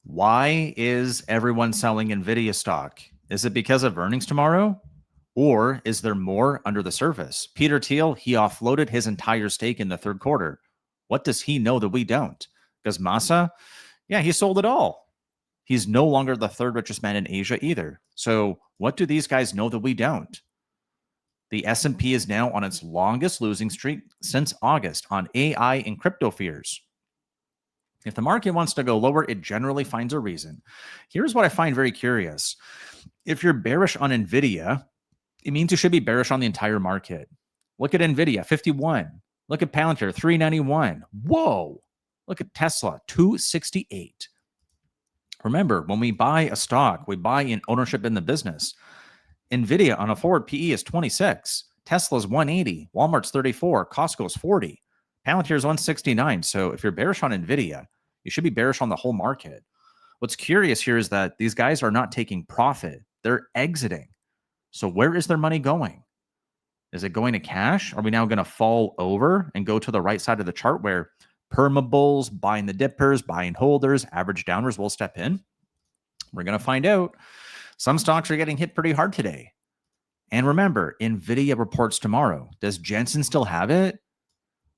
Why is everyone selling Nvidia stock? Is it because of earnings tomorrow? Or is there more under the surface? Peter Thiel, he offloaded his entire stake in the third quarter. What does he know that we don't? Because Massa, yeah, he sold it all. He's no longer the third richest man in Asia either. So what do these guys know that we don't? The S&P is now on its longest losing streak since August on AI and crypto fears. If the market wants to go lower, it generally finds a reason. Here's what I find very curious. If you're bearish on Nvidia, it means you should be bearish on the entire market. Look at Nvidia, 51. Look at Palantir, 391. Whoa. Look at Tesla, 268. Remember, when we buy a stock, we buy in ownership in the business. Nvidia on a forward PE is 26. Tesla's 180. Walmart's 34. Costco's 40. Palantir's 169. So if you're bearish on Nvidia, you should be bearish on the whole market. What's curious here is that these guys are not taking profit. They're exiting. So where is their money going? Is it going to cash? Are we now going to fall over and go to the right side of the chart where perma bulls, buying the dippers, buying holders, average downers will step in? We're going to find out. Some stocks are getting hit pretty hard today. And remember, Nvidia reports tomorrow. Does Jensen still have it?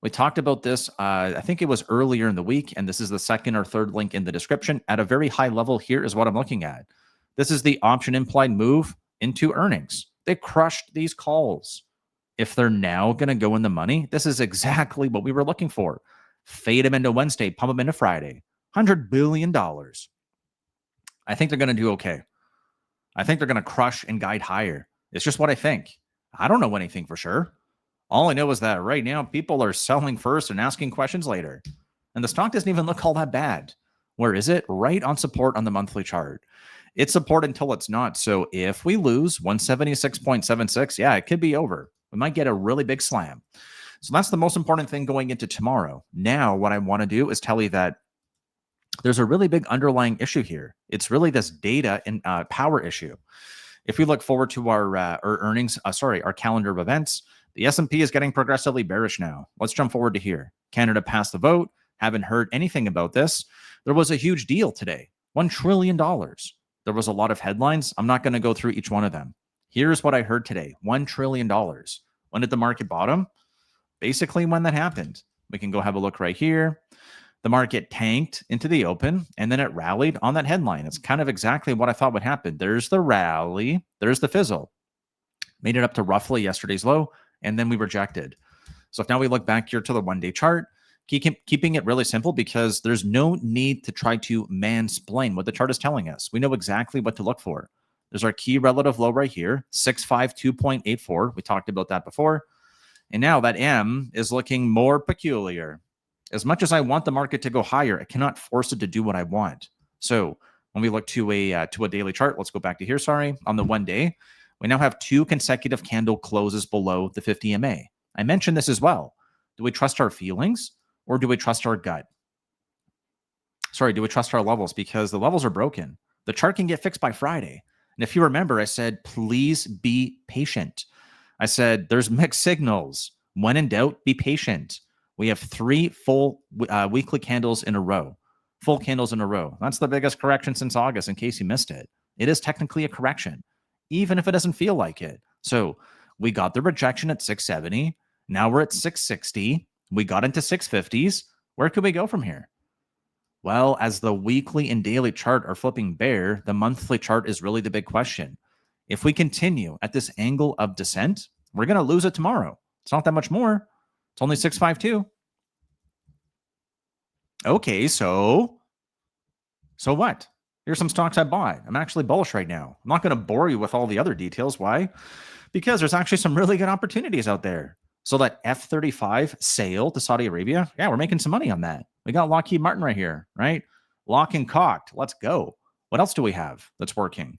We talked about this, I think it was earlier in the week, and this is the second or third link in the description. At a very high level, here is what I'm looking at. This is the option implied move into earnings. They crushed these calls. If they're now going to go in the money, this is exactly what we were looking for. Fade them into Wednesday, pump them into Friday. $100 billion. I think they're going to do okay. I think they're going to crush and guide higher. It's just what I think. I don't know anything for sure. All I know is that right now people are selling first and asking questions later. And the stock doesn't even look all that bad. Where is it? Right on support on the monthly chart. It's support until it's not. So if we lose 176.76, yeah, it could be over. We might get a really big slam. So that's the most important thing going into tomorrow. Now, what I want to do is tell you that there's a really big underlying issue here. It's really this data and power issue. If we look forward to our earnings, our calendar of events, the S&P is getting progressively bearish now. Let's jump forward to here. Canada passed the vote. Haven't heard anything about this. There was a huge deal today, $1 trillion. There was a lot of headlines. I'm not going to go through each one of them. Here's what I heard today, $1 trillion. When did the market bottom? Basically when that happened. We can go have a look right here. The market tanked into the open, and then it rallied on that headline. It's kind of exactly what I thought would happen. There's the rally. There's the fizzle. Made it up to roughly yesterday's low, and then we rejected. So if now we look back here to the one-day chart, keeping it really simple because there's no need to try to mansplain what the chart is telling us. We know exactly what to look for. There's our key relative low right here, 652.84. We talked about that before. And now that M is looking more peculiar. As much as I want the market to go higher, I cannot force it to do what I want. So when we look to a daily chart, let's go back to here, on the 1 day, we now have 2 consecutive candle closes below the 50 MA. I mentioned this as well. Do we trust our feelings or do we trust our gut? Do we trust our levels? Because the levels are broken. The chart can get fixed by Friday. And if you remember, I said, please be patient. I said, there's mixed signals. When in doubt, be patient. We have 3 full weekly candles in a row. Full candles in a row. That's the biggest correction since August, in case you missed it. It is technically a correction, even if it doesn't feel like it. So we got the rejection at 670. Now we're at 660. We got into 650s. Where could we go from here? Well, as the weekly and daily chart are flipping bear, the monthly chart is really the big question. If we continue at this angle of descent, we're going to lose it tomorrow. It's not that much more. It's only 652. Okay, so what? Here's some stocks I bought. I'm actually bullish right now. I'm not going to bore you with all the other details. Why? Because there's actually some really good opportunities out there. So that F-35 sale to Saudi Arabia, yeah, we're making some money on that. We got Lockheed Martin right here, right? Lock and cocked. Let's go. What else do we have that's working?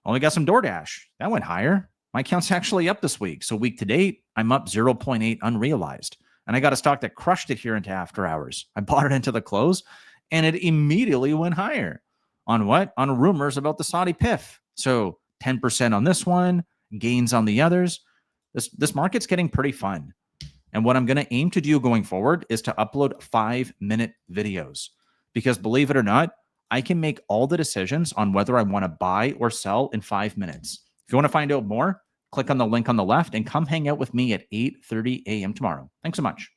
Well, we got some DoorDash. That went higher. My account's actually up this week. So week to date, I'm up 0.8 unrealized. And I got a stock that crushed it here into after hours. I bought it into the close, and it immediately went higher. On what? On rumors about the Saudi PIF. So 10% on this one, gains on the others. This market's getting pretty fun. And what I'm going to aim to do going forward is to upload 5-minute videos. Because believe it or not, I can make all the decisions on whether I want to buy or sell in 5 minutes. If you want to find out more, click on the link on the left and come hang out with me at 8:30 a.m. tomorrow. Thanks so much.